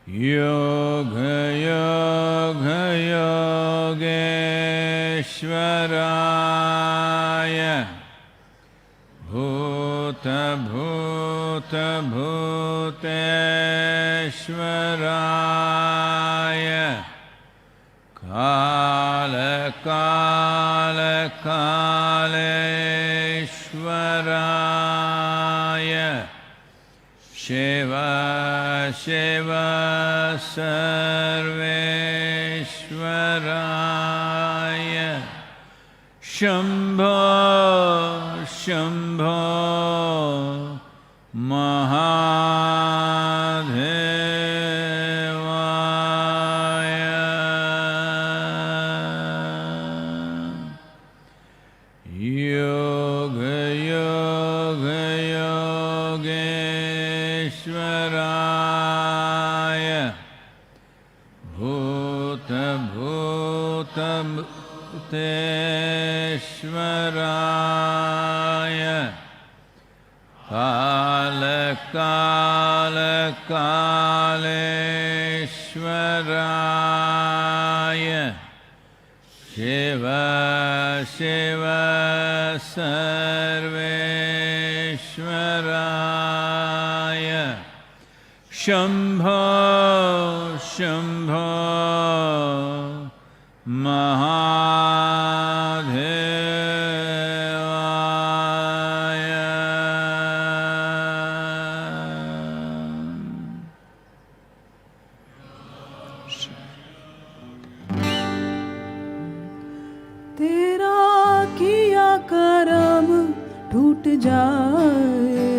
योगयोगयोगेश्वराय भूतभूतभूतेश्वराय कालकालकालेश्वराय शिव शिव सर्वेश्वराय शम्भो शम्भो महादेवाय योगयोगयोगेश्वराय भूतभूतभूतेश्वराय कालकालकालेश्वराय शिव शिव सर्वेश्वराय शम्भो शम्भो महादेवाय तेरा किया करम टूट जाए,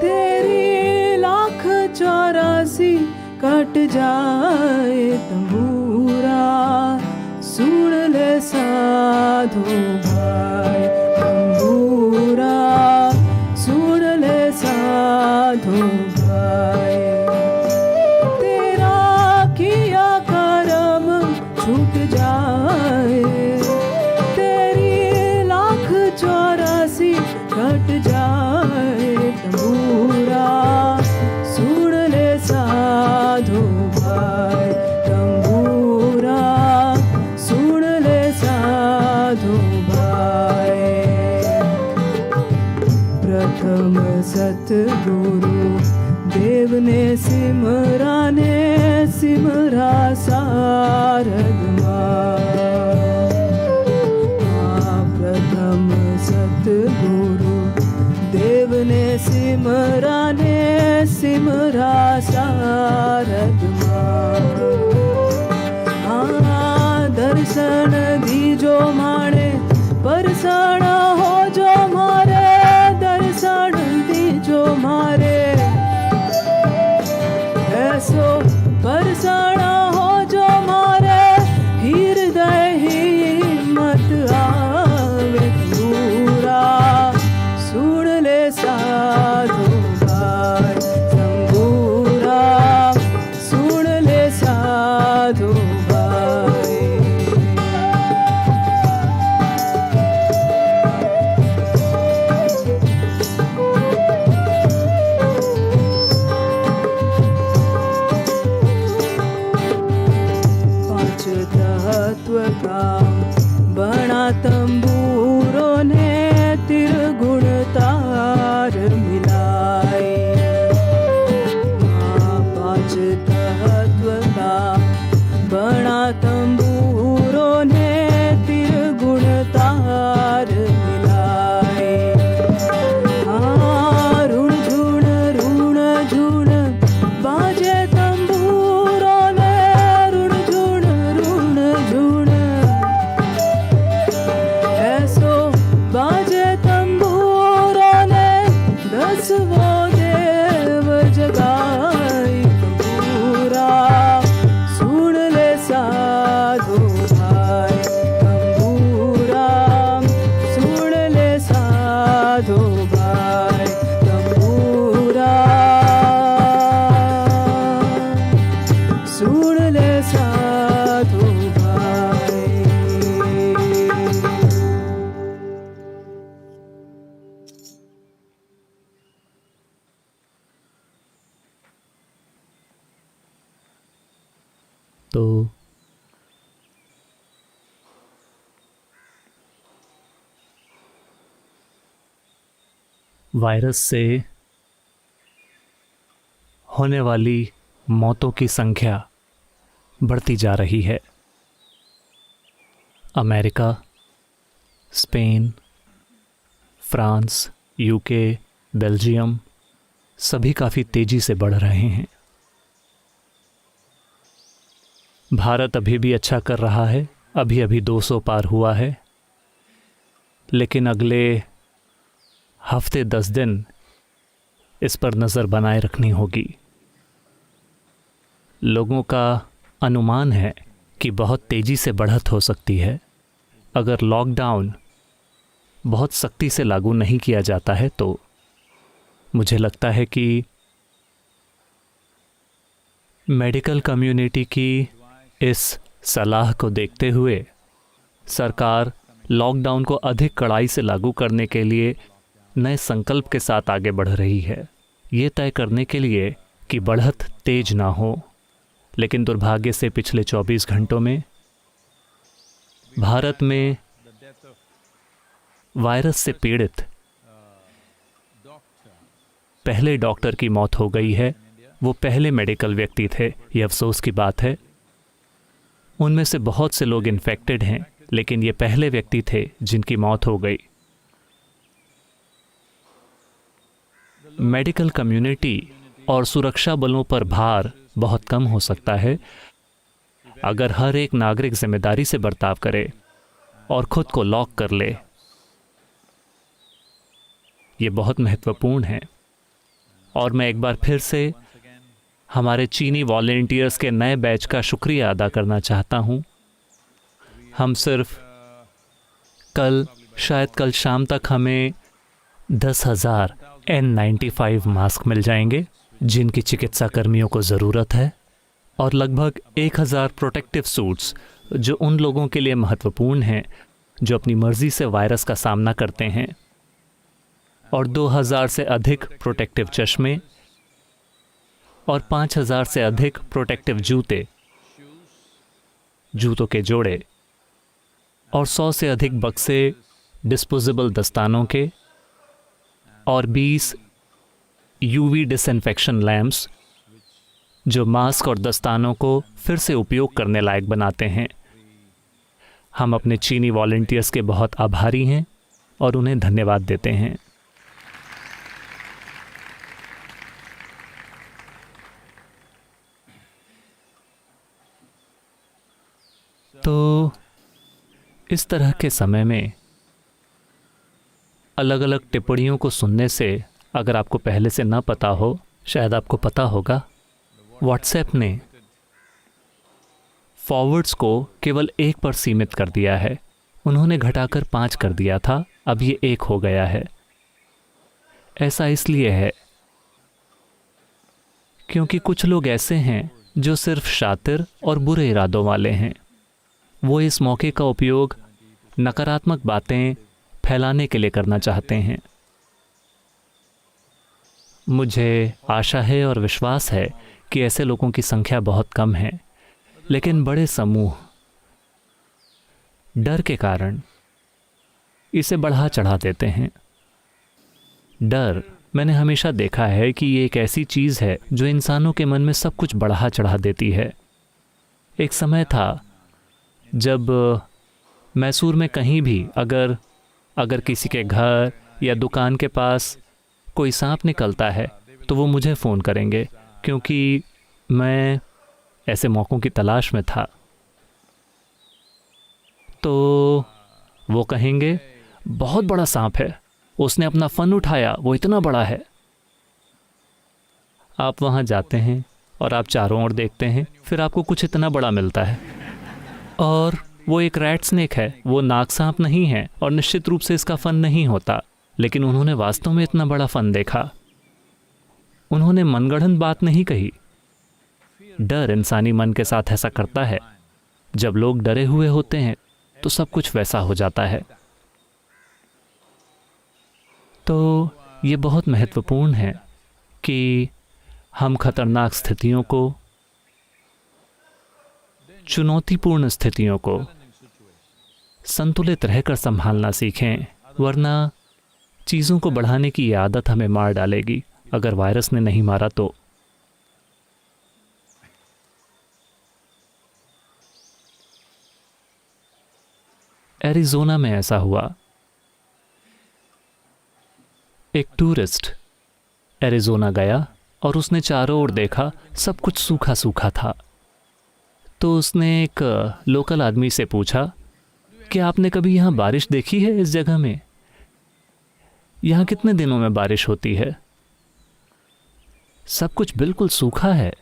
तेरी 1,84 कट जाए, तंबूरा सुन ले साधु भाई, तंबूरा सुन ले साधु भाई। तेरा किया करम छूट जाए, तेरी 1,84 कट जाए, तंबूरा सुन ले साधु भाई, तंबूरा सुन ले साधु भाई। प्रथम सतगुरु देव ने सिमराने सिमरा सारद प्रथम सतगुरु देव ने सिमराने सिमरा सारद दर्शन दीजो माणे परसण हो जो मारे, दर्शन दीजो मारे ऐसो परसण हो जो मारे, हृदय हिम्मत आवे, तंबूरा सुन ले साधु भाई, तंबूरा सुन ले साधु भाई। पांच तत्व का बना तंबूरों ने त्रिगुण तार मिलाए, पांच तत्व का बना तंबूरों ने त्रिगुण तार मिलाए। रुण झुण बाजे तंबूरों ने, रुण झुण ऐसो बाजे तंबूरों ने, 10वां देव जगाई, तंबूरा सुन ले साधु तो वायरस से होने वाली मौतों की संख्या बढ़ती जा रही है। America, Spain, France, UK, Belgium सभी काफ़ी तेज़ी से बढ़ रहे हैं। भारत अभी भी अच्छा कर रहा है, अभी अभी 200 पार हुआ है, लेकिन अगले हफ्ते 10 दिन इस पर नज़र बनाए रखनी होगी। लोगों का अनुमान है कि बहुत तेज़ी से बढ़त हो सकती है। अगर लॉकडाउन बहुत सख्ती से लागू नहीं किया जाता है तो मुझे लगता है कि मेडिकल कम्युनिटी की इस सलाह को देखते हुए सरकार लॉकडाउन को अधिक कड़ाई से लागू करने के लिए नए संकल्प के साथ आगे बढ़ रही है, ये तय करने के लिए कि बढ़त तेज ना हो। लेकिन दुर्भाग्य से पिछले 24 घंटों में भारत में वायरस से पीड़ित पहले डॉक्टर की मौत हो गई है। वो पहले मेडिकल व्यक्ति थे, ये अफसोस की बात है। उनमें से बहुत से लोग इन्फेक्टेड हैं, लेकिन ये पहले व्यक्ति थे जिनकी मौत हो गई। मेडिकल कम्युनिटी और सुरक्षा बलों पर भार बहुत कम हो सकता है अगर हर एक नागरिक जिम्मेदारी से बर्ताव करे और खुद को लॉक कर ले। ये बहुत महत्वपूर्ण है। और मैं एक बार फिर से हमारे चीनी वॉलेंटियर्स के नए बैच का शुक्रिया अदा करना चाहता हूँ। हम सिर्फ शायद कल शाम तक हमें 10,000 N95 मास्क मिल जाएंगे जिनकी चिकित्सा कर्मियों को ज़रूरत है, और लगभग 1,000 प्रोटेक्टिव सूट्स जो उन लोगों के लिए महत्वपूर्ण हैं जो अपनी मर्जी से वायरस का सामना करते हैं, और 2,000 से अधिक प्रोटेक्टिव चश्मे और 5,000 से अधिक प्रोटेक्टिव जूतों के जोड़े और 100 से अधिक बक्से डिस्पोजेबल दस्तानों के और 20 यूवी डिसइंफेक्शन लैम्प्स जो मास्क और दस्तानों को फिर से उपयोग करने लायक बनाते हैं। हम अपने चीनी वॉलंटियर्स के बहुत आभारी हैं और उन्हें धन्यवाद देते हैं। तो इस तरह के समय में अलग अलग टिप्पणियों को सुनने से, अगर आपको पहले से ना पता हो, शायद आपको पता होगा, व्हाट्सएप ने फॉरवर्ड्स को केवल 1 पर सीमित कर दिया है। उन्होंने घटाकर 5 कर दिया था, अब ये 1 हो गया है। ऐसा इसलिए है क्योंकि कुछ लोग ऐसे हैं जो सिर्फ शातिर और बुरे इरादों वाले हैं। वो इस मौके का उपयोग नकारात्मक बातें फैलाने के लिए करना चाहते हैं। मुझे आशा है और विश्वास है कि ऐसे लोगों की संख्या बहुत कम है, लेकिन बड़े समूह डर के कारण इसे बढ़ा चढ़ा देते हैं। डर, मैंने हमेशा देखा है कि ये एक ऐसी चीज़ है जो इंसानों के मन में सब कुछ बढ़ा चढ़ा देती है। एक समय था जब मैसूर में कहीं भी अगर किसी के घर या दुकान के पास कोई सांप निकलता है तो वो मुझे फ़ोन करेंगे, क्योंकि मैं ऐसे मौक़ों की तलाश में था। तो वो कहेंगे बहुत बड़ा सांप है, उसने अपना फन उठाया, वो इतना बड़ा है। आप वहाँ जाते हैं और आप चारों ओर देखते हैं, फिर आपको कुछ इतना बड़ा मिलता है और वो एक रैट स्नेक है। वो नाग सांप नहीं है और निश्चित रूप से इसका फन नहीं होता, लेकिन उन्होंने वास्तव में इतना बड़ा फन देखा। उन्होंने मनगढ़ंत बात नहीं कही। डर इंसानी मन के साथ ऐसा करता है। जब लोग डरे हुए होते हैं तो सब कुछ वैसा हो जाता है। तो ये बहुत महत्वपूर्ण है कि हम खतरनाक स्थितियों को चुनौतीपूर्ण स्थितियों को संतुलित रहकर संभालना सीखें, वरना चीज़ों को बढ़ाने की ये आदत हमें मार डालेगी। अगर वायरस ने नहीं मारा तो। एरिज़ोना में ऐसा हुआ। एक टूरिस्ट एरिज़ोना गया और उसने चारों ओर देखा, सब कुछ सूखा सूखा था। तो उसने एक लोकल आदमी से पूछा कि आपने कभी यहाँ बारिश देखी है? इस जगह में यहाँ कितने दिनों में बारिश होती है? सब कुछ बिल्कुल सूखा है।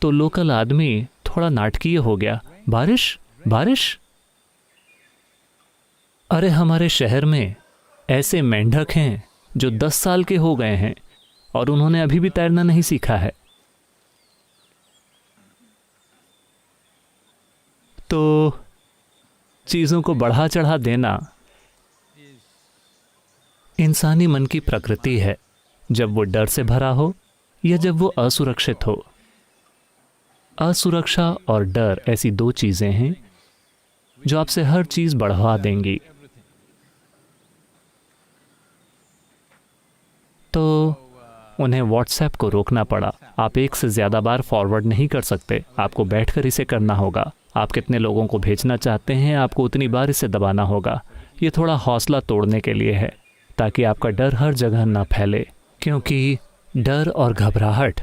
तो लोकल आदमी थोड़ा नाटकीय हो गया। बारिश बारिश? अरे हमारे शहर में ऐसे मेंढक हैं जो 10 साल के हो गए हैं और उन्होंने अभी भी तैरना नहीं सीखा है। तो चीज़ों को बढ़ा चढ़ा देना इंसानी मन की प्रकृति है, जब वो डर से भरा हो या जब वो असुरक्षित हो। असुरक्षा और डर ऐसी दो चीज़ें हैं जो आपसे हर चीज़ बढ़वा देंगी। तो उन्हें व्हाट्सएप को रोकना पड़ा। आप एक से ज़्यादा बार फॉरवर्ड नहीं कर सकते, आपको बैठकर इसे करना होगा। आप कितने लोगों को भेजना चाहते हैं, आपको उतनी बार इसे दबाना होगा। ये थोड़ा हौसला तोड़ने के लिए है, ताकि आपका डर हर जगह ना फैले, क्योंकि डर और घबराहट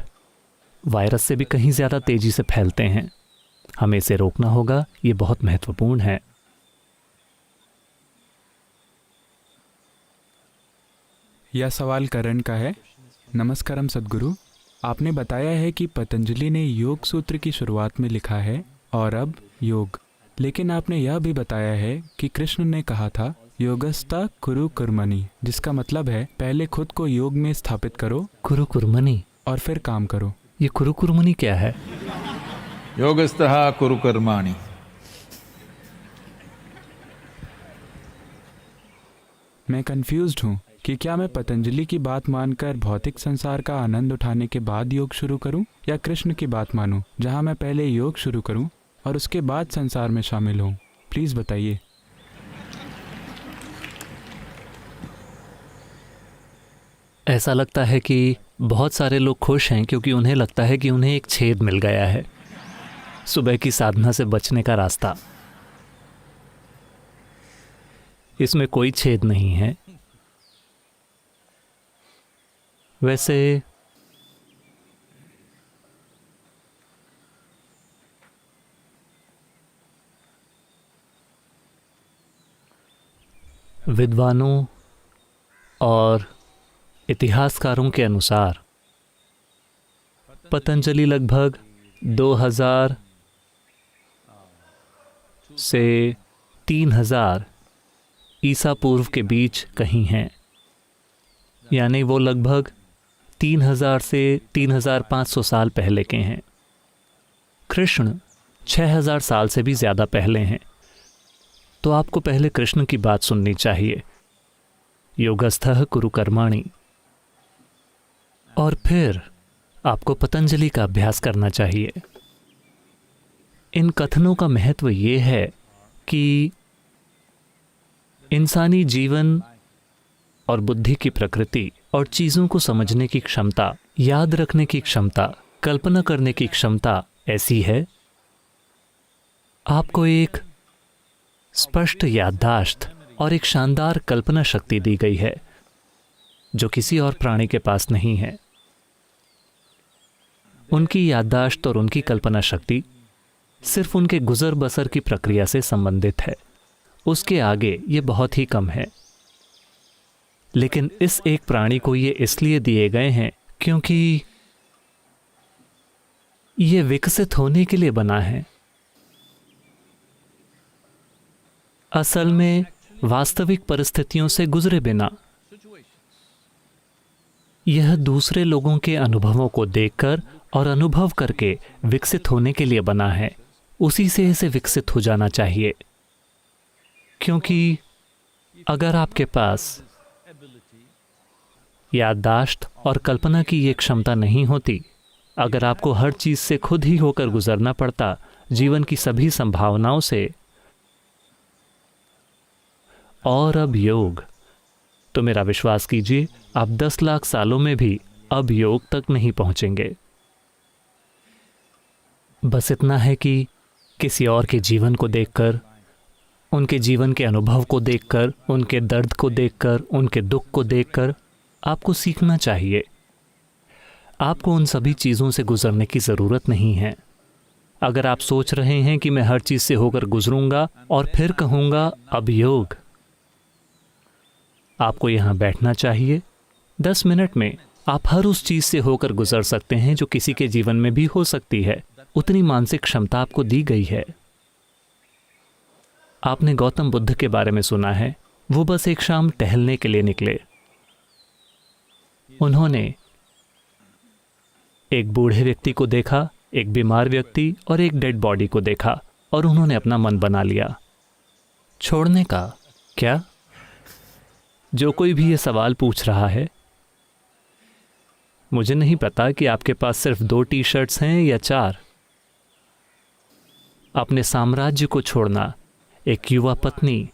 वायरस से भी कहीं ज़्यादा तेज़ी से फैलते हैं। हमें इसे रोकना होगा, ये बहुत महत्वपूर्ण है। यह सवाल करण का है। नमस्कारम सद्गुरु, आपने बताया है कि पतंजलि ने योग सूत्र की शुरुआत में लिखा है और अब योग, लेकिन आपने यह भी बताया है कि कृष्ण ने कहा था योगस्ता कुरु कुर्मणि, जिसका मतलब है पहले खुद को योग में स्थापित करो, कुरु कुर्मणि, और फिर काम करो। ये कुरु कुर्मणि क्या है? योगस्थः कुरु कर्माणि। मैं कंफ्यूज्ड हूँ कि क्या मैं पतंजलि की बात मानकर भौतिक संसार का आनंद उठाने के बाद योग शुरू करूं, या कृष्ण की बात मानूं जहां मैं पहले योग शुरू करूं और उसके बाद संसार में शामिल हूं। प्लीज बताइए। ऐसा लगता है कि बहुत सारे लोग खुश हैं क्योंकि उन्हें लगता है कि उन्हें एक छेद मिल गया है, सुबह की साधना से बचने का रास्ता। इसमें कोई छेद नहीं है। वैसे विद्वानों और इतिहासकारों के अनुसार पतंजलि लगभग 2000 से 3000 ईसा पूर्व के बीच कहीं हैं, यानी वो लगभग 3000 से 3500 साल पहले के हैं। कृष्ण 6000 साल से भी ज़्यादा पहले हैं। तो आपको पहले कृष्ण की बात सुननी चाहिए, योगस्थः कुरु कर्माणि, और फिर आपको पतंजलि का अभ्यास करना चाहिए। इन कथनों का महत्व ये है कि इंसानी जीवन और बुद्धि की प्रकृति और चीज़ों को समझने की क्षमता, याद रखने की क्षमता, कल्पना करने की क्षमता ऐसी है, आपको एक स्पष्ट याददाश्त और एक शानदार कल्पना शक्ति दी गई है जो किसी और प्राणी के पास नहीं है। उनकी याददाश्त और उनकी कल्पना शक्ति सिर्फ उनके गुजर बसर की प्रक्रिया से संबंधित है, उसके आगे ये बहुत ही कम है। लेकिन इस एक प्राणी को ये इसलिए दिए गए हैं क्योंकि ये विकसित होने के लिए बना है। असल में वास्तविक परिस्थितियों से गुजरे बिना यह दूसरे लोगों के अनुभवों को देखकर और अनुभव करके विकसित होने के लिए बना है। उसी से इसे विकसित हो जाना चाहिए, क्योंकि अगर आपके पास याददाश्त और कल्पना की ये क्षमता नहीं होती, अगर आपको हर चीज से खुद ही होकर गुजरना पड़ता, जीवन की सभी संभावनाओं से, और अब योग, तो मेरा विश्वास कीजिए आप 10 लाख सालों में भी अब योग तक नहीं पहुंचेंगे। बस इतना है कि किसी और के जीवन को देखकर, उनके जीवन के अनुभव को देखकर, उनके दर्द को देखकर, उनके दुख को देखकर आपको सीखना चाहिए। आपको उन सभी चीज़ों से गुजरने की ज़रूरत नहीं है। अगर आप सोच रहे हैं कि मैं हर चीज़ से होकर गुजरूंगा और फिर कहूँगा अब योग, आपको यहाँ बैठना चाहिए। 10 मिनट में आप हर उस चीज़ से होकर गुजर सकते हैं जो किसी के जीवन में भी हो सकती है। उतनी मानसिक क्षमता आपको दी गई है। आपने गौतम बुद्ध के बारे में सुना है। वो बस एक शाम टहलने के लिए निकले। उन्होंने एक बूढ़े व्यक्ति को देखा, एक बीमार व्यक्ति और एक डेड बॉडी को देखा, और उन्होंने अपना मन बना लिया छोड़ने का। क्या? जो कोई भी ये सवाल पूछ रहा है, मुझे नहीं पता कि आपके पास सिर्फ 2 टी-शर्ट्स हैं या 4। अपने साम्राज्य को छोड़ना, एक युवा पत्नी,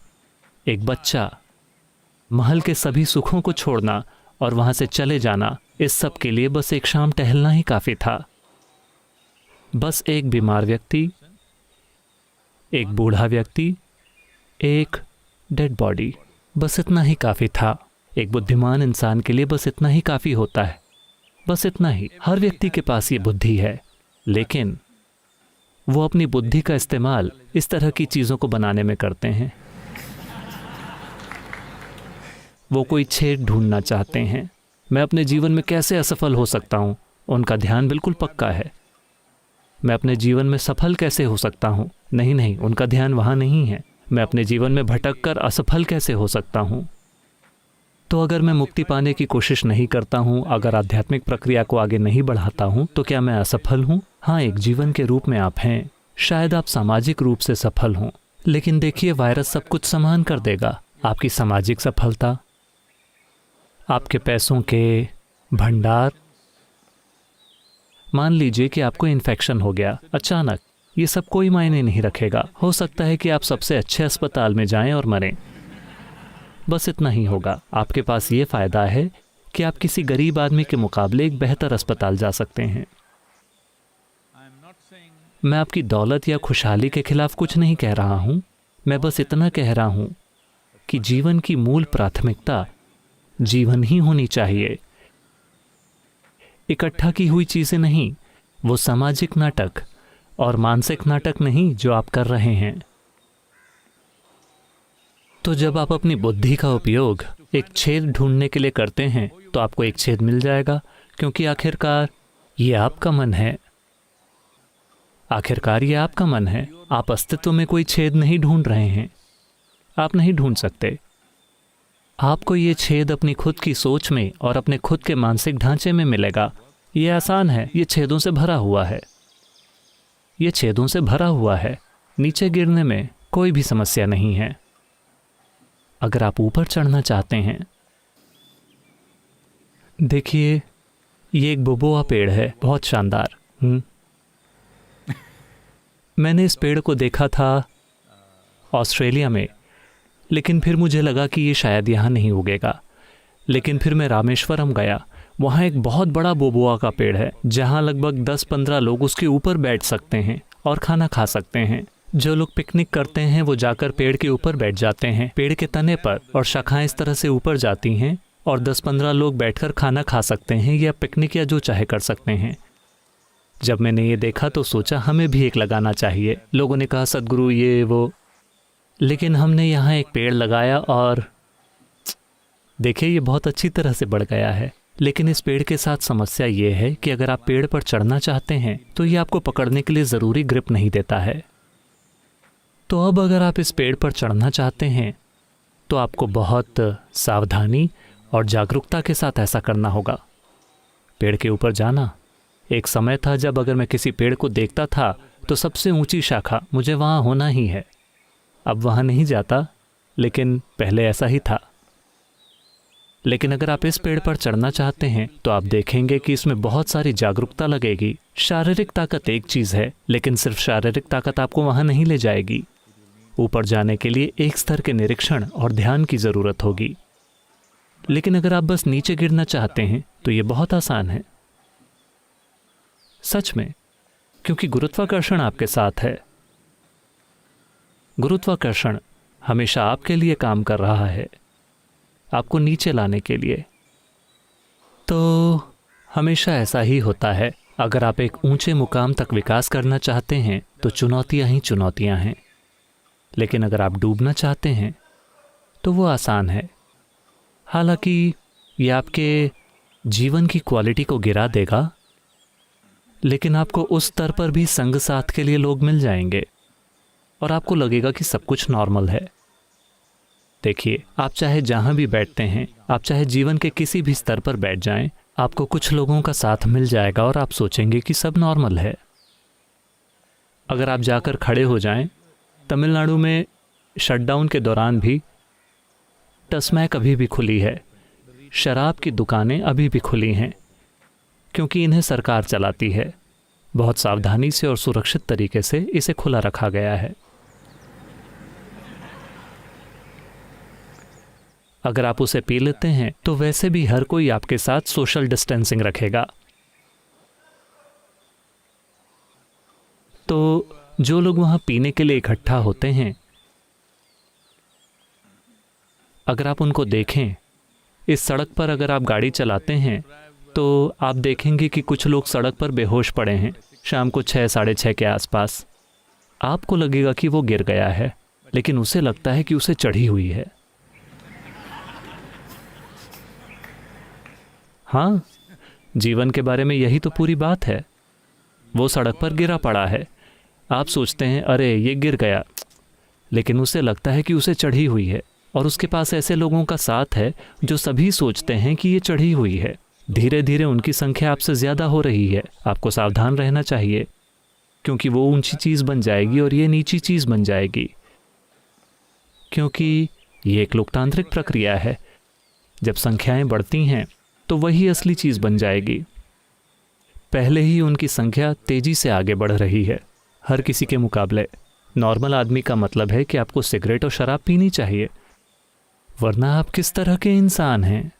एक बच्चा, महल के सभी सुखों को छोड़ना और वहां से चले जाना, इस सब के लिए बस एक शाम टहलना ही काफी था। बस एक बीमार व्यक्ति, एक बूढ़ा व्यक्ति, एक डेड बॉडी, बस इतना ही काफी था। एक बुद्धिमान इंसान के लिए बस इतना ही काफी होता है। बस इतना ही। हर व्यक्ति के पास ये बुद्धि है, लेकिन वो अपनी बुद्धि का इस्तेमाल इस तरह की चीज़ों को बनाने में करते हैं। वो कोई छेद ढूंढना चाहते हैं। मैं अपने जीवन में कैसे असफल हो सकता हूँ, उनका ध्यान बिल्कुल पक्का है। मैं अपने जीवन में सफल कैसे हो सकता हूँ, नहीं, उनका ध्यान वहाँ नहीं है। मैं अपने जीवन में भटक कर असफल कैसे हो सकता हूँ। तो अगर मैं मुक्ति पाने की कोशिश नहीं करता हूँ, अगर आध्यात्मिक प्रक्रिया को आगे नहीं बढ़ाता हूँ, तो क्या मैं असफल हूँ? हाँ, एक जीवन के रूप में आप हैं। शायद आप सामाजिक रूप से सफल हों, लेकिन देखिए वायरस सब कुछ समान कर देगा। आपकी सामाजिक सफलता, आपके पैसों के भंडार। मान लीजिए कि आपको इन्फेक्शन हो गया अचानक, ये सब कोई मायने नहीं रखेगा। हो सकता है कि आप सबसे अच्छे अस्पताल में जाएं और मरें। बस इतना ही होगा। आपके पास ये फ़ायदा है कि आप किसी गरीब आदमी के मुकाबले एक बेहतर अस्पताल जा सकते हैं। मैं आपकी दौलत या खुशहाली के खिलाफ कुछ नहीं कह रहा हूँ। मैं बस इतना कह रहा हूँ कि जीवन की मूल प्राथमिकता जीवन ही होनी चाहिए, इकट्ठा की हुई चीज़ें नहीं। वो सामाजिक नाटक और मानसिक नाटक नहीं जो आप कर रहे हैं। तो जब आप अपनी बुद्धि का उपयोग एक छेद ढूंढने के लिए करते हैं, तो आपको एक छेद मिल जाएगा, क्योंकि आखिरकार ये आपका मन है। आखिरकार ये आपका मन है। आप अस्तित्व में कोई छेद नहीं ढूंढ रहे हैं। आप नहीं ढूंढ सकते। आपको ये छेद अपनी खुद की सोच में और अपने खुद के मानसिक ढांचे में मिलेगा। ये आसान है। ये छेदों से भरा हुआ है। ये छेदों से भरा हुआ है। नीचे गिरने में कोई भी समस्या नहीं है। अगर आप ऊपर चढ़ना चाहते हैं, देखिए ये एक बोबोआ पेड़ है, बहुत शानदार। मैंने इस पेड़ को देखा था ऑस्ट्रेलिया में, लेकिन फिर मुझे लगा कि ये शायद यहाँ नहीं उगेगा। लेकिन फिर मैं रामेश्वरम गया। वहाँ एक बहुत बड़ा बोबोआ का पेड़ है, जहाँ लगभग 10-15 लोग उसके ऊपर बैठ सकते हैं और खाना खा सकते हैं। जो लोग पिकनिक करते हैं वो जाकर पेड़ के ऊपर बैठ जाते हैं, पेड़ के तने पर, और शाखाएं इस तरह से ऊपर जाती हैं और 10-15 लोग बैठकर खाना खा सकते हैं या पिकनिक या जो चाहे कर सकते हैं। जब मैंने ये देखा तो सोचा हमें भी एक लगाना चाहिए। लोगों ने कहा सदगुरु ये वो, लेकिन हमने यहाँ एक पेड़ लगाया और देखिए ये बहुत अच्छी तरह से बढ़ गया है। लेकिन इस पेड़ के साथ समस्या ये है कि अगर आप पेड़ पर चढ़ना चाहते हैं तो ये आपको पकड़ने के लिए ज़रूरी ग्रिप नहीं देता है। तो अब अगर आप इस पेड़ पर चढ़ना चाहते हैं तो आपको बहुत सावधानी और जागरूकता के साथ ऐसा करना होगा। पेड़ के ऊपर जाना। एक समय था जब अगर मैं किसी पेड़ को देखता था तो सबसे ऊंची शाखा, मुझे वहाँ होना ही है। अब वहाँ नहीं जाता, लेकिन पहले ऐसा ही था। लेकिन अगर आप इस पेड़ पर चढ़ना चाहते हैं तो आप देखेंगे कि इसमें बहुत सारी जागरूकता लगेगी। शारीरिक ताकत एक चीज़ है, लेकिन सिर्फ शारीरिक ताकत आपको वहाँ नहीं ले जाएगी। ऊपर जाने के लिए एक स्तर के निरीक्षण और ध्यान की ज़रूरत होगी। लेकिन अगर आप बस नीचे गिरना चाहते हैं तो ये बहुत आसान है, सच में, क्योंकि गुरुत्वाकर्षण आपके साथ है। गुरुत्वाकर्षण हमेशा आपके लिए काम कर रहा है, आपको नीचे लाने के लिए। तो हमेशा ऐसा ही होता है। अगर आप एक ऊंचे मुकाम तक विकास करना चाहते हैं तो चुनौतियां ही चुनौतियां हैं, लेकिन अगर आप डूबना चाहते हैं तो वो आसान है। हालांकि ये आपके जीवन की क्वालिटी को गिरा देगा, लेकिन आपको उस स्तर पर भी संग साथ के लिए लोग मिल जाएंगे और आपको लगेगा कि सब कुछ नॉर्मल है। देखिए, आप चाहे जहाँ भी बैठते हैं, आप चाहे जीवन के किसी भी स्तर पर बैठ जाएं, आपको कुछ लोगों का साथ मिल जाएगा और आप सोचेंगे कि सब नॉर्मल है। अगर आप जाकर खड़े हो जाएं, तमिलनाडु में शटडाउन के दौरान भी टस्मैक अभी भी खुली है, शराब की दुकानें अभी भी खुली हैं, क्योंकि इन्हें सरकार चलाती है। बहुत सावधानी से और सुरक्षित तरीके से इसे खुला रखा गया है। अगर आप उसे पी लेते हैं तो वैसे भी हर कोई आपके साथ सोशल डिस्टेंसिंग रखेगा। तो जो लोग वहां पीने के लिए इकट्ठा होते हैं, अगर आप उनको देखें, इस सड़क पर अगर आप गाड़ी चलाते हैं तो आप देखेंगे कि कुछ लोग सड़क पर बेहोश पड़े हैं शाम को 6, 6:30 के आसपास। आपको लगेगा कि वो गिर गया है, लेकिन उसे लगता है कि उसे चढ़ी हुई है। हाँ, जीवन के बारे में यही तो पूरी बात है। वो सड़क पर गिरा पड़ा है, आप सोचते हैं अरे ये गिर गया, लेकिन उसे लगता है कि उसे चढ़ी हुई है। और उसके पास ऐसे लोगों का साथ है जो सभी सोचते हैं कि ये चढ़ी हुई है। धीरे धीरे उनकी संख्या आपसे ज़्यादा हो रही है। आपको सावधान रहना चाहिए, क्योंकि वो ऊंची चीज़ बन जाएगी और ये नीची चीज़ बन जाएगी, क्योंकि ये एक लोकतांत्रिक प्रक्रिया है। जब संख्याएं बढ़ती हैं तो वही असली चीज़ बन जाएगी। पहले ही उनकी संख्या तेज़ी से आगे बढ़ रही है, हर किसी के मुकाबले। नॉर्मल आदमी का मतलब है कि आपको सिगरेट और शराब पीनी चाहिए, वरना आप किस तरह के इंसान हैं।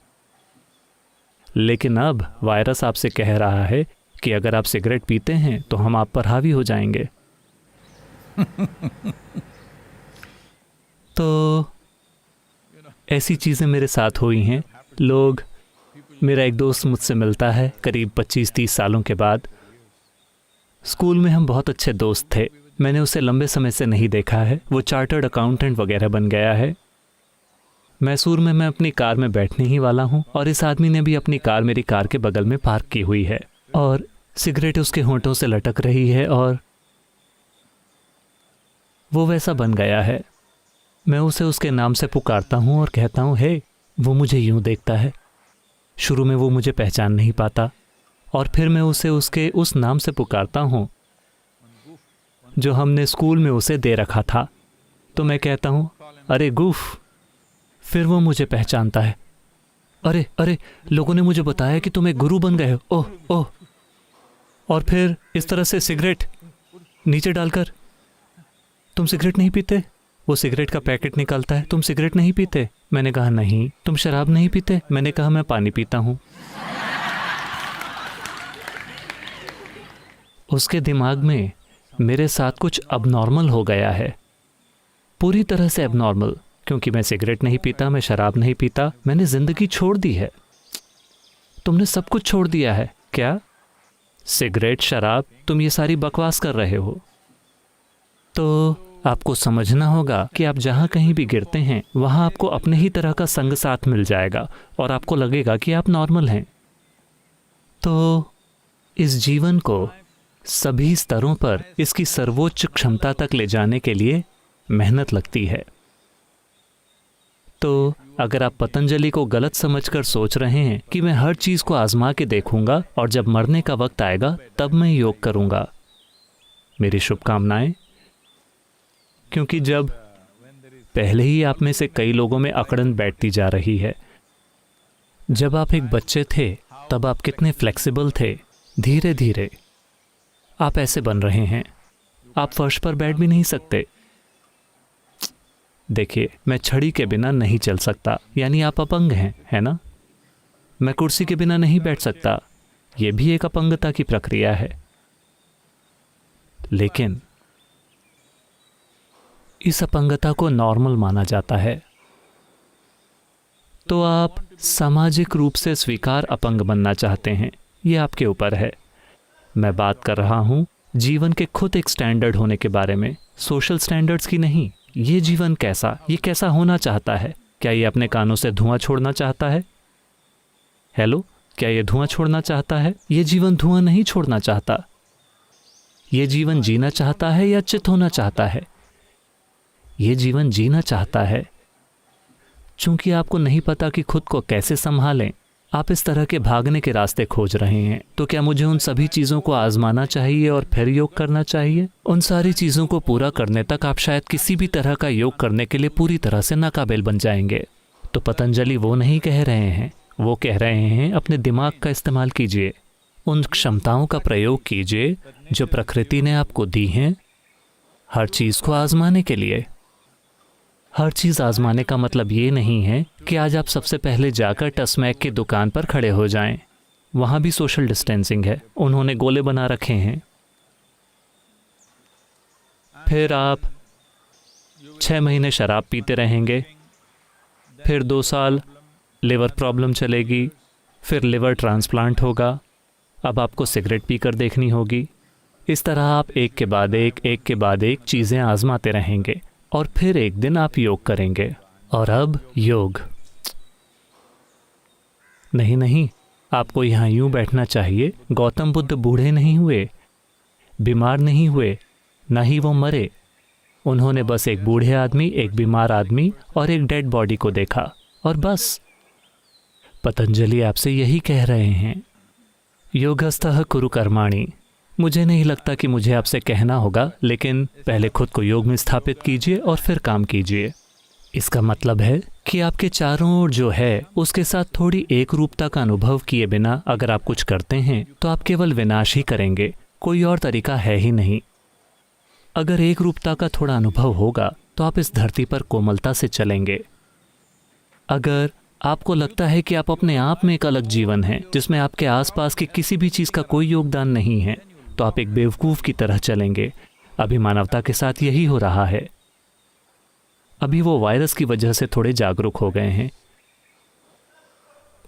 लेकिन अब वायरस आपसे कह रहा है कि अगर आप सिगरेट पीते हैं तो हम आप पर हावी हो जाएंगे। तो ऐसी चीज़ें मेरे साथ हुई हैं। मेरा एक दोस्त मुझसे मिलता है करीब 25-30 सालों के बाद। स्कूल में हम बहुत अच्छे दोस्त थे। मैंने उसे लंबे समय से नहीं देखा है। वो चार्टर्ड अकाउंटेंट वगैरह बन गया है। मैसूर में मैं अपनी कार में बैठने ही वाला हूँ और इस आदमी ने भी अपनी कार मेरी कार के बगल में पार्क की हुई है और सिगरेट उसके होंठों से लटक रही है और वो वैसा बन गया है। मैं उसे उसके नाम से पुकारता हूँ और कहता हूँ हे। वो मुझे यूं देखता है। शुरू में वो मुझे पहचान नहीं पाता और फिर मैं उसे उसके उस नाम से पुकारता हूँ जो हमने स्कूल में उसे दे रखा था। तो मैं कहता हूँ अरे गुफ। फिर वो मुझे पहचानता है। अरे अरे, लोगों ने मुझे बताया कि तुम एक गुरु बन गए हो। ओह ओह। और फिर इस तरह से सिगरेट नीचे डालकर, तुम सिगरेट नहीं पीते? वो सिगरेट का पैकेट निकालता है। तुम सिगरेट नहीं पीते? मैंने कहा नहीं। तुम शराब नहीं पीते? मैंने कहा मैं पानी पीता हूँ। उसके दिमाग में मेरे साथ कुछ अबनॉर्मल हो गया है, पूरी तरह से अबनॉर्मल, क्योंकि मैं सिगरेट नहीं पीता, मैं शराब नहीं पीता, मैंने जिंदगी छोड़ दी है। तुमने सब कुछ छोड़ दिया है क्या? सिगरेट, शराब, तुम ये सारी बकवास कर रहे हो। तो आपको समझना होगा कि आप जहाँ कहीं भी गिरते हैं वहाँ आपको अपने ही तरह का संग साथ मिल जाएगा और आपको लगेगा कि आप नॉर्मल हैं। तो इस जीवन को सभी स्तरों पर इसकी सर्वोच्च क्षमता तक ले जाने के लिए मेहनत लगती है। तो अगर आप पतंजलि को गलत समझकर सोच रहे हैं कि मैं हर चीज़ को आजमा के देखूंगा और जब मरने का वक्त आएगा तब मैं योग करूंगा, मेरी शुभकामनाएं। क्योंकि जब पहले ही आप में से कई लोगों में अकड़न बैठती जा रही है जब आप एक बच्चे थे तब आप कितने फ्लेक्सिबल थे। धीरे धीरे आप ऐसे बन रहे हैं, आप फर्श पर बैठ भी नहीं सकते। देखिए, मैं छड़ी के बिना नहीं चल सकता, यानी आप अपंग हैं, है ना। मैं कुर्सी के बिना नहीं बैठ सकता, यह भी एक अपंगता की प्रक्रिया है। लेकिन इस अपंगता को नॉर्मल माना जाता है। तो आप सामाजिक रूप से स्वीकार अपंग बनना चाहते हैं, यह आपके ऊपर है। मैं बात कर रहा हूं जीवन के खुद एक स्टैंडर्ड होने के बारे में, सोशल स्टैंडर्ड्स की नहीं। ये जीवन कैसा, ये कैसा होना चाहता है। क्या ये अपने कानों से धुआं छोड़ना चाहता है? हेलो, क्या ये धुआं छोड़ना चाहता है? ये जीवन धुआं नहीं छोड़ना चाहता। ये जीवन जीना चाहता है या चित होना चाहता है? ये जीवन जीना चाहता है। चूंकि आपको नहीं पता कि खुद को कैसे संभालें, आप इस तरह के भागने के रास्ते खोज रहे हैं। तो क्या मुझे उन सभी चीज़ों को आजमाना चाहिए और फिर योग करना चाहिए? उन सारी चीज़ों को पूरा करने तक आप शायद किसी भी तरह का योग करने के लिए पूरी तरह से नाकाबिल बन जाएंगे। तो पतंजलि वो नहीं कह रहे हैं, वो कह रहे हैं अपने दिमाग का इस्तेमाल कीजिए, उन क्षमताओं का प्रयोग कीजिए जो प्रकृति ने आपको दी हैं हर चीज़ को आजमाने के लिए। हर चीज़ आजमाने का मतलब ये नहीं है कि आज आप सबसे पहले जाकर टसमैक की दुकान पर खड़े हो जाएं। वहाँ भी सोशल डिस्टेंसिंग है, उन्होंने गोले बना रखे हैं। फिर आप 6 महीने शराब पीते रहेंगे, फिर 2 साल लिवर प्रॉब्लम चलेगी, फिर लिवर ट्रांसप्लांट होगा। अब आपको सिगरेट पीकर देखनी होगी। इस तरह आप एक के बाद एक चीज़ें आजमाते रहेंगे और फिर एक दिन आप योग करेंगे। और अब योग नहीं, आपको यहाँ यूं बैठना चाहिए। गौतम बुद्ध बूढ़े नहीं हुए, बीमार नहीं हुए, ना ही वो मरे। उन्होंने बस एक बूढ़े आदमी, एक बीमार आदमी और एक डेड बॉडी को देखा, और बस। पतंजलि आपसे यही कह रहे हैं, योगस्थः कुरु कर्माणि। मुझे नहीं लगता कि मुझे आपसे कहना होगा, लेकिन पहले खुद को योग में स्थापित कीजिए और फिर काम कीजिए। इसका मतलब है कि आपके चारों ओर जो है उसके साथ थोड़ी एक रूपता का अनुभव किए बिना अगर आप कुछ करते हैं तो आप केवल विनाश ही करेंगे, कोई और तरीका है ही नहीं। अगर एक रूपता का थोड़ा अनुभव होगा तो आप इस धरती पर कोमलता से चलेंगे। अगर आपको लगता है कि आप अपने आप में एक अलग जीवन हैं जिसमें आपके आसपास की किसी भी चीज़ का कोई योगदान नहीं है, तो आप एक बेवकूफ़ की तरह चलेंगे। अभी मानवता के साथ यही हो रहा है। अभी वो वायरस की वजह से थोड़े जागरूक हो गए हैं,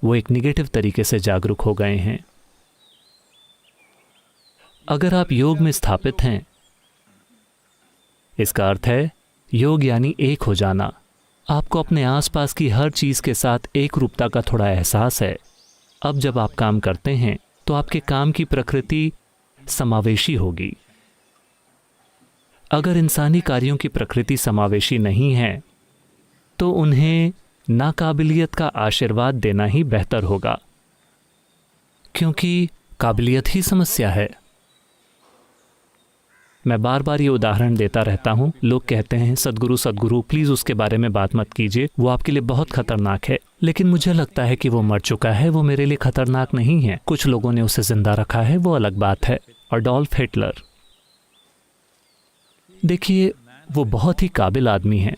वो एक निगेटिव तरीके से जागरूक हो गए हैं। अगर आप योग में स्थापित हैं, इसका अर्थ है योग यानी एक हो जाना। आपको अपने आसपास की हर चीज़ के साथ एक रूपता का थोड़ा एहसास है। अब जब आप काम करते हैं तो आपके काम की प्रकृति समावेशी होगी। अगर इंसानी कार्यों की प्रकृति समावेशी नहीं है तो उन्हें नाकाबिलियत का आशीर्वाद देना ही बेहतर होगा, क्योंकि काबिलियत ही समस्या है। मैं बार बार ये उदाहरण देता रहता हूँ। लोग कहते हैं सद्गुरु प्लीज़ उसके बारे में बात मत कीजिए, वो आपके लिए बहुत खतरनाक है। लेकिन मुझे लगता है कि वो मर चुका है, वो मेरे लिए खतरनाक नहीं है। कुछ लोगों ने उसे जिंदा रखा है, वो अलग बात है। अडोल्फ हिटलर, देखिए, वो बहुत ही काबिल आदमी है।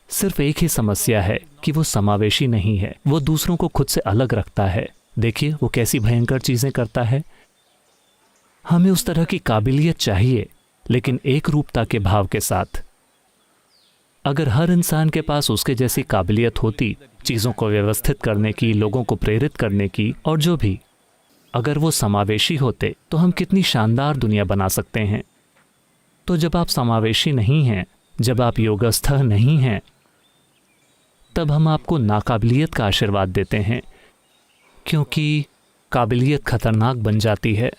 सिर्फ एक ही समस्या है कि वो समावेशी नहीं है, वो दूसरों को खुद से अलग रखता है। देखिए वो कैसी भयंकर चीज़ें करता है। हमें उस तरह की काबिलियत चाहिए, लेकिन एक रूपता के भाव के साथ। अगर हर इंसान के पास उसके जैसी काबिलियत होती, चीज़ों को व्यवस्थित करने की, लोगों को प्रेरित करने की, और जो भी, अगर वो समावेशी होते तो हम कितनी शानदार दुनिया बना सकते हैं। तो जब आप समावेशी नहीं हैं, जब आप योगस्थ नहीं हैं, तब हम आपको नाकाबिलियत का आशीर्वाद देते हैं, क्योंकि काबिलियत खतरनाक बन जाती है।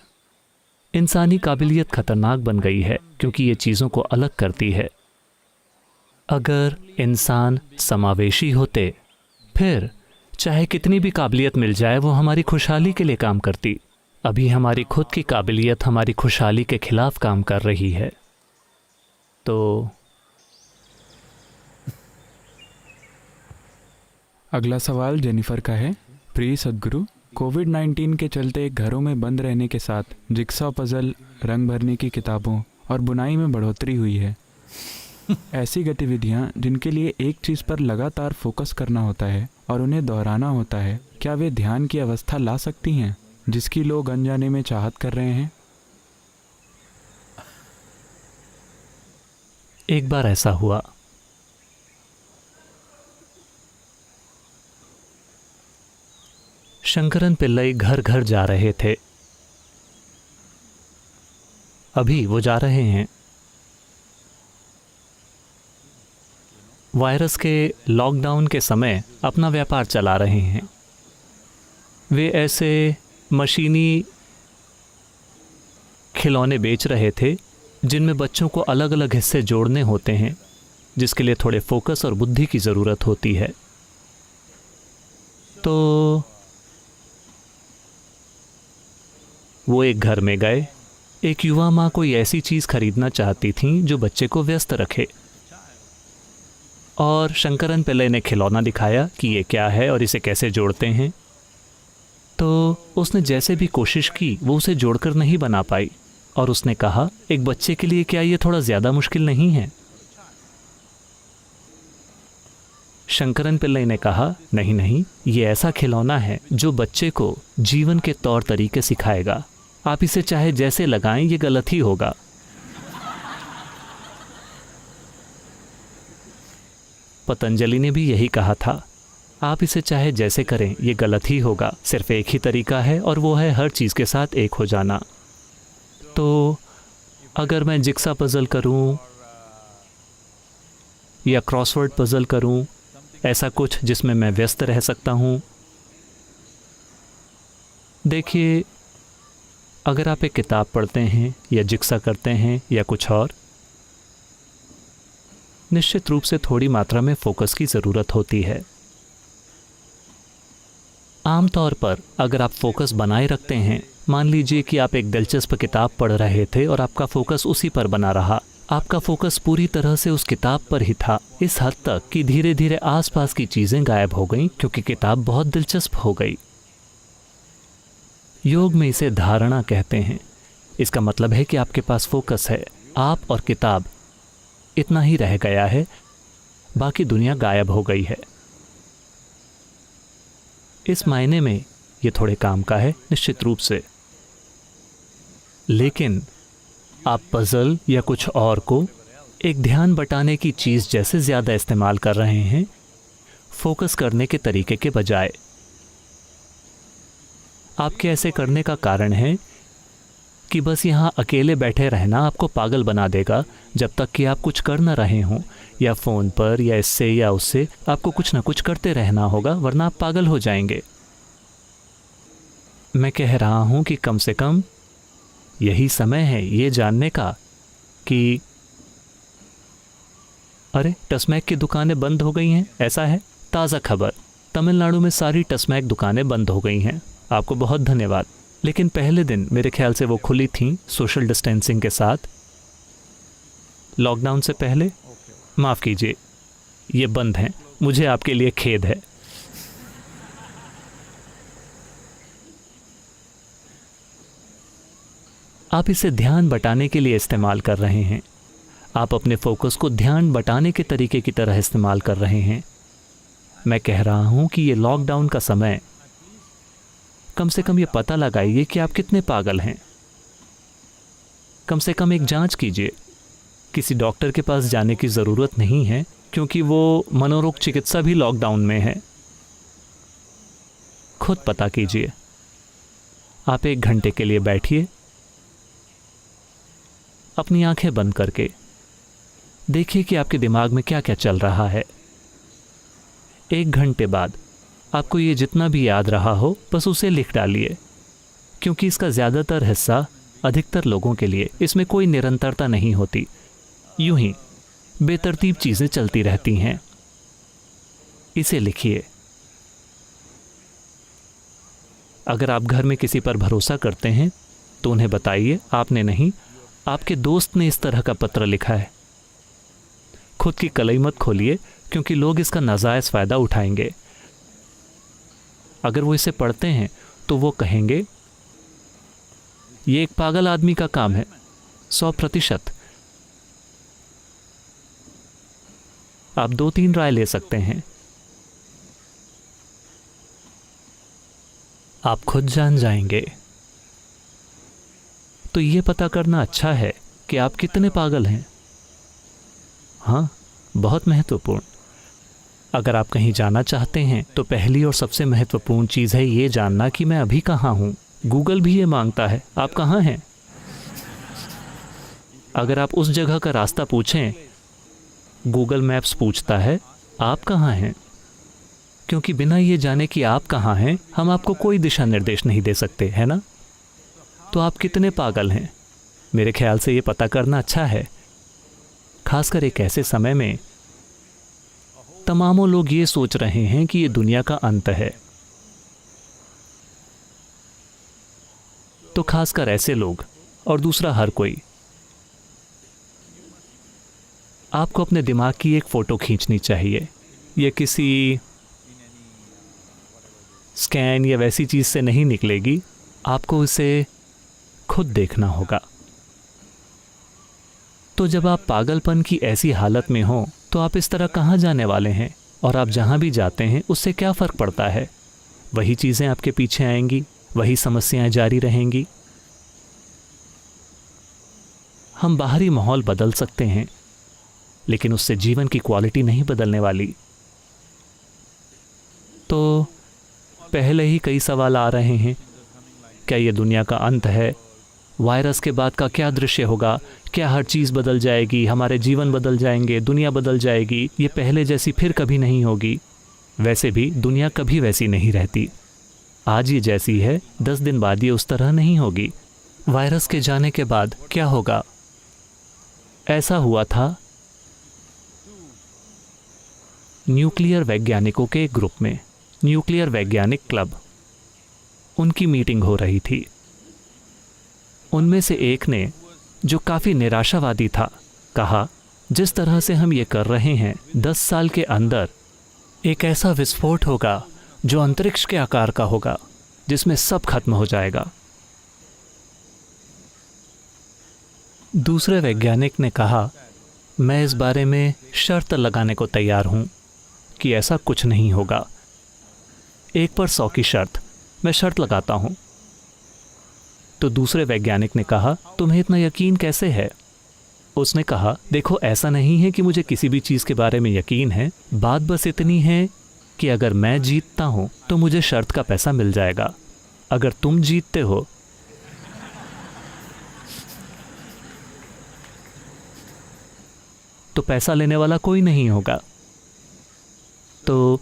इंसानी काबिलियत खतरनाक बन गई है क्योंकि ये चीज़ों को अलग करती है। अगर इंसान समावेशी होते, फिर चाहे कितनी भी काबिलियत मिल जाए वो हमारी खुशहाली के लिए काम करती। अभी हमारी खुद की काबिलियत हमारी खुशहाली के खिलाफ काम कर रही है। तो अगला सवाल जेनिफर का है। प्रिय सद्गुरु, कोविड-19 के चलते घरों में बंद रहने के साथ जिक्सॉ पजल, रंग भरने की किताबों और बुनाई में बढ़ोतरी हुई है। ऐसी गतिविधियां जिनके लिए एक चीज़ पर लगातार फोकस करना होता है और उन्हें दोहराना होता है, क्या वे ध्यान की अवस्था ला सकती हैं जिसकी लोग अनजाने में चाहत कर रहे हैं? एक बार ऐसा हुआ। शंकरन पिल्लई घर घर जा रहे थे। अभी वो जा रहे हैं। वायरस के लॉकडाउन के समय अपना व्यापार चला रहे हैं। वे ऐसे मशीनी खिलौने बेच रहे थे जिनमें बच्चों को अलग अलग हिस्से जोड़ने होते हैं, जिसके लिए थोड़े फोकस और बुद्धि की ज़रूरत होती है। तो वो एक घर में गए। एक युवा माँ कोई ऐसी चीज़ खरीदना चाहती थी जो बच्चे को व्यस्त रखे, और शंकरन पिल्लई ने खिलौना दिखाया कि ये क्या है और इसे कैसे जोड़ते हैं। तो उसने जैसे भी कोशिश की वो उसे जोड़कर नहीं बना पाई, और उसने कहा, एक बच्चे के लिए क्या ये थोड़ा ज़्यादा मुश्किल नहीं है? शंकरन पिल्लई ने कहा, नहीं नहीं, ये ऐसा खिलौना है जो बच्चे को जीवन के तौर तरीके सिखाएगा। आप इसे चाहे जैसे लगाएं ये गलत ही होगा। पतंजलि ने भी यही कहा था, आप इसे चाहे जैसे करें ये गलत ही होगा। सिर्फ एक ही तरीका है और वो है हर चीज़ के साथ एक हो जाना। तो अगर मैं जिक्सा पज़ल करूं या क्रॉसवर्ड पज़ल करूं, ऐसा कुछ जिसमें मैं व्यस्त रह सकता हूं। देखिए, अगर आप एक किताब पढ़ते हैं या जिक्सा करते हैं या कुछ और, निश्चित रूप से थोड़ी मात्रा में फोकस की ज़रूरत होती है। आमतौर पर अगर आप फोकस बनाए रखते हैं, मान लीजिए कि आप एक दिलचस्प किताब पढ़ रहे थे और आपका फोकस उसी पर बना रहा, आपका फोकस पूरी तरह से उस किताब पर ही था, इस हद तक कि धीरे धीरे आसपास की चीज़ें गायब हो गईं क्योंकि किताब बहुत दिलचस्प हो गई। योग में इसे धारणा कहते हैं। इसका मतलब है कि आपके पास फोकस है, आप और किताब इतना ही रह गया है, बाकी दुनिया गायब हो गई है। इस मायने में ये थोड़े काम का है, निश्चित रूप से। लेकिन आप पजल या कुछ और को एक ध्यान बटाने की चीज़ जैसे ज़्यादा इस्तेमाल कर रहे हैं, फोकस करने के तरीके के बजाय। आपके ऐसे करने का कारण है कि बस यहाँ अकेले बैठे रहना आपको पागल बना देगा, जब तक कि आप कुछ कर न रहे हों, या फ़ोन पर या इससे या उससे आपको कुछ ना कुछ करते रहना होगा, वरना आप पागल हो जाएंगे। मैं कह रहा हूँ कि कम से कम यही समय है ये जानने का कि अरे, टस्मैक की दुकानें बंद हो गई हैं। ऐसा है, ताज़ा खबर, तमिलनाडु में सारी टस्मैक दुकानें बंद हो गई हैं। आपको बहुत धन्यवाद। लेकिन पहले दिन मेरे ख्याल से वो खुली थी सोशल डिस्टेंसिंग के साथ, लॉकडाउन से पहले। माफ़ कीजिए, ये बंद हैं। मुझे आपके लिए खेद है। आप इसे ध्यान बटाने के लिए इस्तेमाल कर रहे हैं। आप अपने फोकस को ध्यान बटाने के तरीके की तरह इस्तेमाल कर रहे हैं। मैं कह रहा हूं कि ये लॉकडाउन का समय, कम से कम ये पता लगाइए कि आप कितने पागल हैं। कम से कम एक जांच कीजिए। किसी डॉक्टर के पास जाने की ज़रूरत नहीं है, क्योंकि वो मनोरोग चिकित्सा भी लॉकडाउन में है। खुद पता कीजिए। आप 1 घंटे के लिए बैठिए, अपनी आंखें बंद करके देखिए कि आपके दिमाग में क्या क्या चल रहा है। 1 घंटे बाद आपको ये जितना भी याद रहा हो, बस उसे लिख डालिए, क्योंकि इसका ज़्यादातर हिस्सा, अधिकतर लोगों के लिए इसमें कोई निरंतरता नहीं होती। यूं ही बेतरतीब चीज़ें चलती रहती हैं। इसे लिखिए। अगर आप घर में किसी पर भरोसा करते हैं तो उन्हें बताइए, आपने नहीं, आपके दोस्त ने इस तरह का पत्र लिखा है। खुद की कलई मत खोलिए, क्योंकि लोग इसका नाजायज़ फ़ायदा उठाएंगे। अगर वो इसे पढ़ते हैं तो वो कहेंगे ये एक पागल आदमी का काम है। 100%। आप 2-3 राय ले सकते हैं। आप खुद जान जाएंगे। तो ये पता करना अच्छा है कि आप कितने पागल हैं। हाँ, बहुत महत्वपूर्ण। अगर आप कहीं जाना चाहते हैं तो पहली और सबसे महत्वपूर्ण चीज़ है ये जानना कि मैं अभी कहाँ हूँ। गूगल भी ये मांगता है आप कहाँ हैं। अगर आप उस जगह का रास्ता पूछें, गूगल मैप्स पूछता है आप कहाँ हैं, क्योंकि बिना ये जाने कि आप कहाँ हैं हम आपको कोई दिशा निर्देश नहीं दे सकते, है ना। तो आप कितने पागल हैं, मेरे ख्याल से ये पता करना अच्छा है, खासकर एक ऐसे समय में तमामों लोग ये सोच रहे हैं कि ये दुनिया का अंत है। तो खासकर ऐसे लोग और दूसरा हर कोई। आपको अपने दिमाग की एक फ़ोटो खींचनी चाहिए। ये किसी स्कैन या वैसी चीज़ से नहीं निकलेगी, आपको इसे खुद देखना होगा। तो जब आप पागलपन की ऐसी हालत में हो तो आप इस तरह कहाँ जाने वाले हैं, और आप जहाँ भी जाते हैं उससे क्या फ़र्क पड़ता है। वही चीज़ें आपके पीछे आएंगी, वही समस्याएं जारी रहेंगी। हम बाहरी माहौल बदल सकते हैं लेकिन उससे जीवन की क्वालिटी नहीं बदलने वाली। तो पहले ही कई सवाल आ रहे हैं, क्या ये दुनिया का अंत है? वायरस के बाद का क्या दृश्य होगा? क्या हर चीज़ बदल जाएगी? हमारे जीवन बदल जाएंगे? दुनिया बदल जाएगी? ये पहले जैसी फिर कभी नहीं होगी। वैसे भी दुनिया कभी वैसी नहीं रहती। आज ये जैसी है 10 दिन बाद ये उस तरह नहीं होगी। वायरस के जाने के बाद क्या होगा? ऐसा हुआ था न्यूक्लियर वैज्ञानिकों के एक ग्रुप में, न्यूक्लियर वैज्ञानिक क्लब, उनकी मीटिंग हो रही थी। उनमें से एक ने, जो काफ़ी निराशावादी था, कहा जिस तरह से हम ये कर रहे हैं 10 साल के अंदर एक ऐसा विस्फोट होगा जो अंतरिक्ष के आकार का होगा, जिसमें सब खत्म हो जाएगा। दूसरे वैज्ञानिक ने कहा मैं इस बारे में शर्त लगाने को तैयार हूं कि ऐसा कुछ नहीं होगा। 1 पर 100 की शर्त, मैं शर्त लगाता हूं। तो दूसरे वैज्ञानिक ने कहा तुम्हें इतना यकीन कैसे है? उसने कहा देखो, ऐसा नहीं है कि मुझे किसी भी चीज़ के बारे में यकीन है, बात बस इतनी है कि अगर मैं जीतता हूं तो मुझे शर्त का पैसा मिल जाएगा। अगर तुम जीतते हो तो पैसा लेने वाला कोई नहीं होगा। तो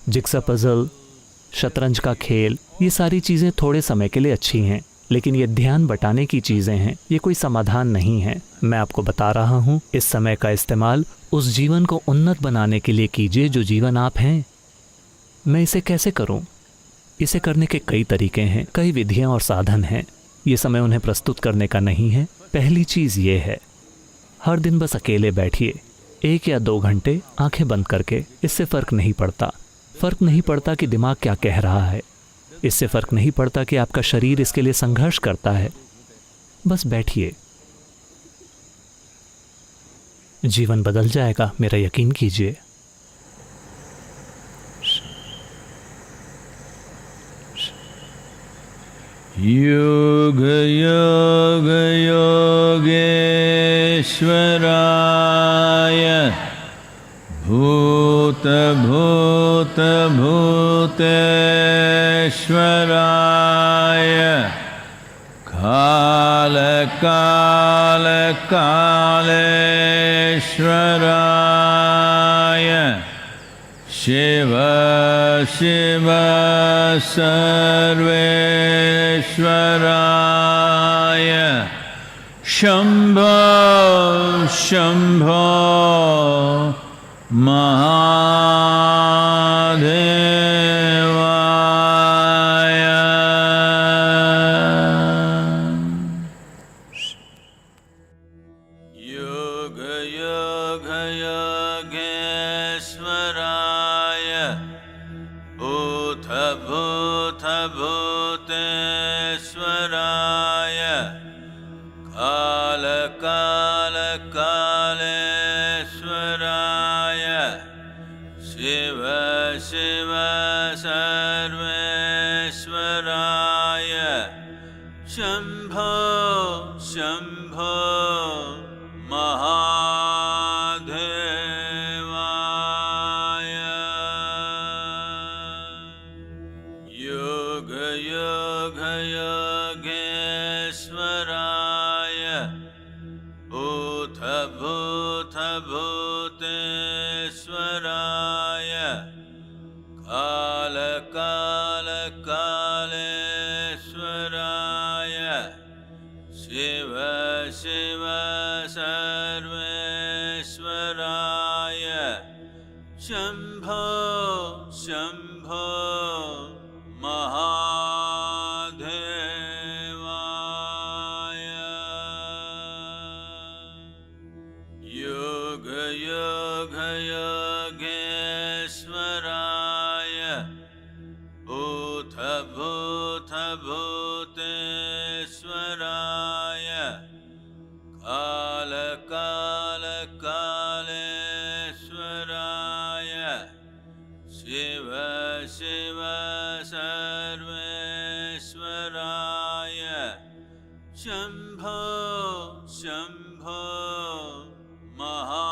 जिक्सा पजल, शतरंज का खेल, ये सारी चीज़ें थोड़े समय के लिए अच्छी हैं, लेकिन ये ध्यान बटाने की चीज़ें हैं, ये कोई समाधान नहीं है। मैं आपको बता रहा हूँ, इस समय का इस्तेमाल उस जीवन को उन्नत बनाने के लिए कीजिए जो जीवन आप हैं। मैं इसे कैसे करूँ? इसे करने के कई तरीके हैं, कई विधियाँ और साधन हैं। ये समय उन्हें प्रस्तुत करने का नहीं है। पहली चीज़ ये है, हर दिन बस अकेले बैठिए 1 या 2 घंटे आंखें बंद करके। इससे फ़र्क नहीं पड़ता। फ़र्क नहीं पड़ता कि दिमाग क्या कह रहा है, इससे फ़र्क नहीं पड़ता कि आपका शरीर इसके लिए संघर्ष करता है। बस बैठिए, जीवन बदल जाएगा, मेरा यकीन कीजिए। योग योग योगेश्वराय भूत भूत भूतेश्वराय काल काल कालेश्वराय शिव शिव सर्वेश्वराय शंभो शंभो महादेवाय। योग योग योगेश्वराय भूत भूत कालकालकालेश्वराय शिव शिव सर्वेश्वराय शम्भो शम्भो महादेवाय योग योग योगेश्वराय भूत भूत भूतेश्वराय काल काल कालेश्वराय शिव शिव सर्वेश्वराय शम्भो शम्भो महादेवाय योग योग योगेश्वराय भूत भूत भूतेश्वराय काल काल कालेश्वराय शिव शिव सर्वेश्वराय शम्भो शम्भो महा